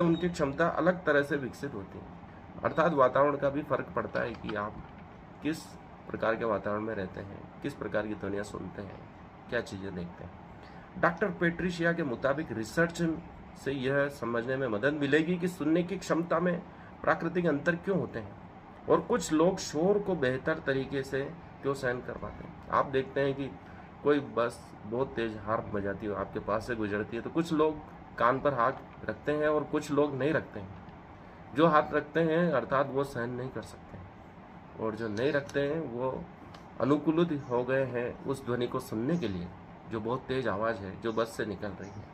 उनकी क्षमता अलग तरह से विकसित होती है। अर्थात वातावरण का भी फर्क पड़ता है कि आप किस प्रकार के वातावरण में रहते हैं, किस प्रकार की ध्वनियाँ सुनते हैं, क्या चीज़ें देखते हैं। डॉक्टर पेट्रिशिया के मुताबिक रिसर्च से यह समझने में मदद मिलेगी कि सुनने की क्षमता में प्राकृतिक अंतर क्यों होते हैं और कुछ लोग शोर को बेहतर तरीके से क्यों सहन कर पाते हैं। आप देखते हैं कि कोई बस बहुत तेज हॉर्न बजाती हो, आपके पास से गुजरती है, तो कुछ लोग कान पर हाथ रखते हैं और कुछ लोग नहीं रखते हैं। जो हाथ रखते हैं अर्थात वो सहन नहीं कर सकते हैं, और जो नहीं रखते हैं वो अनुकूलित हो गए हैं उस ध्वनि को सुनने के लिए जो बहुत तेज आवाज़ है जो बस से निकल रही है।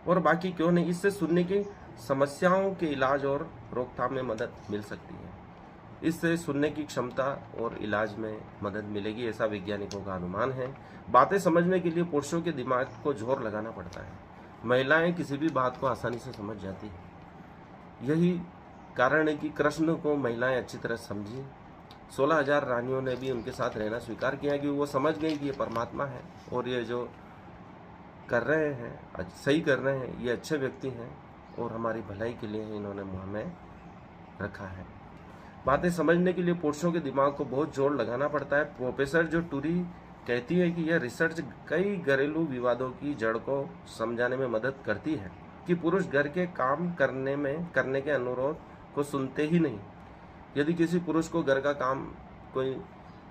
और बाकी क्यों नहीं, इससे सुनने की समस्याओं के इलाज और रोकथाम में मदद मिल सकती है। इससे सुनने की क्षमता और इलाज में मदद मिलेगी, ऐसा वैज्ञानिकों का अनुमान है। बातें समझने के लिए पुरुषों के दिमाग को जोर लगाना पड़ता है, महिलाएं किसी भी बात को आसानी से समझ जाती हैं। यही कारण है कि कृष्ण को महिलाएं अच्छी तरह समझी। 16,000 रानियों ने भी उनके साथ रहना स्वीकार किया कि वो समझ गई कि ये परमात्मा है और ये जो कर रहे हैं सही कर रहे हैं, ये अच्छे व्यक्ति हैं और हमारी भलाई के लिए इन्होंने मुँह में रखा है। बातें समझने के लिए पुरुषों के दिमाग को बहुत जोर लगाना पड़ता है। प्रोफेसर जो टूरी कहती है कि यह रिसर्च कई घरेलू विवादों की जड़ को समझाने में मदद करती है कि पुरुष घर के काम करने के अनुरोध को सुनते ही नहीं। यदि किसी पुरुष को घर का काम कोई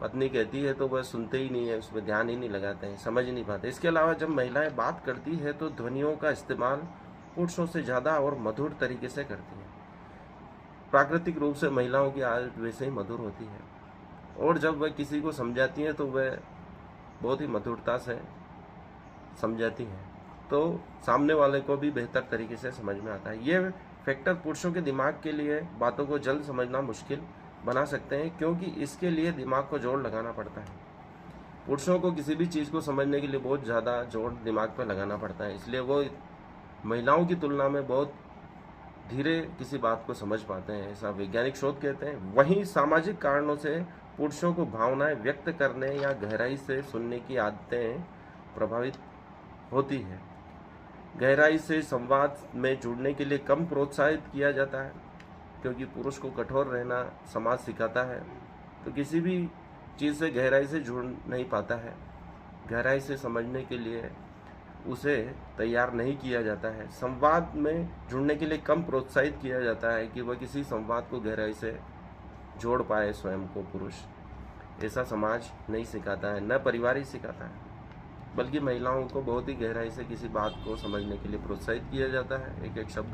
पत्नी कहती है तो वह सुनते ही नहीं है, उसमें ध्यान ही नहीं लगाते हैं, समझ ही नहीं पाते। इसके अलावा जब महिलाएं बात करती है तो ध्वनियों का इस्तेमाल पुरुषों से ज़्यादा और मधुर तरीके से करती है। प्राकृतिक रूप से महिलाओं की आवाज़ वैसे ही मधुर होती है, और जब वह किसी को समझाती हैं तो वह बहुत ही मधुरता से समझाती हैं, तो सामने वाले को भी बेहतर तरीके से समझ में आता है। ये फैक्टर पुरुषों के दिमाग के लिए बातों को जल्द समझना मुश्किल बना सकते हैं, क्योंकि इसके लिए दिमाग को जोर लगाना पड़ता है। पुरुषों को किसी भी चीज़ को समझने के लिए बहुत ज़्यादा जोर दिमाग पर लगाना पड़ता है, इसलिए वो महिलाओं की तुलना में बहुत धीरे किसी बात को समझ पाते हैं, ऐसा वैज्ञानिक शोध कहते हैं। वहीं सामाजिक कारणों से पुरुषों को भावनाएं व्यक्त करने या गहराई से सुनने की आदतें प्रभावित होती है। गहराई से संवाद में जुड़ने के लिए कम प्रोत्साहित किया जाता है, क्योंकि पुरुष को कठोर रहना समाज सिखाता है, तो किसी भी चीज़ से गहराई से जुड़ नहीं पाता है। गहराई से समझने के लिए उसे तैयार नहीं किया जाता है। संवाद में जुड़ने के लिए कम प्रोत्साहित किया जाता है कि वह किसी संवाद को गहराई से जोड़ पाए स्वयं को पुरुष। ऐसा समाज नहीं सिखाता है, न परिवार ही सिखाता है, बल्कि महिलाओं को बहुत ही गहराई से किसी बात को समझने के लिए प्रोत्साहित किया जाता है। एक एक शब्द